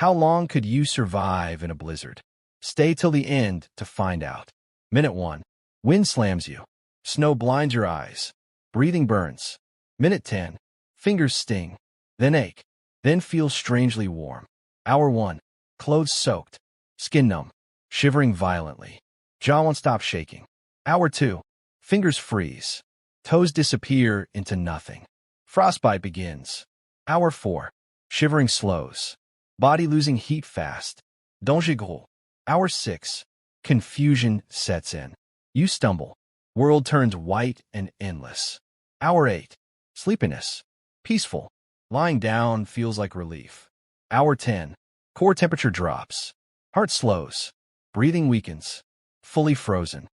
How long could you survive in a blizzard? Stay till the end to find out. Minute 1. Wind slams you. Snow blinds your eyes. Breathing burns. Minute 10. Fingers sting. Then ache. Then feel strangely warm. Hour 1. Clothes soaked. Skin numb. Shivering violently. Jaw won't stop shaking. Hour 2. Fingers freeze. Toes disappear into nothing. Frostbite begins. Hour 4. Shivering slows. Body losing heat fast. Danger gros. Hour 6. Confusion sets in. You stumble. World turns white and endless. Hour 8. Sleepiness. Peaceful. Lying down feels like relief. Hour 10. Core temperature drops. Heart slows. Breathing weakens. Fully frozen.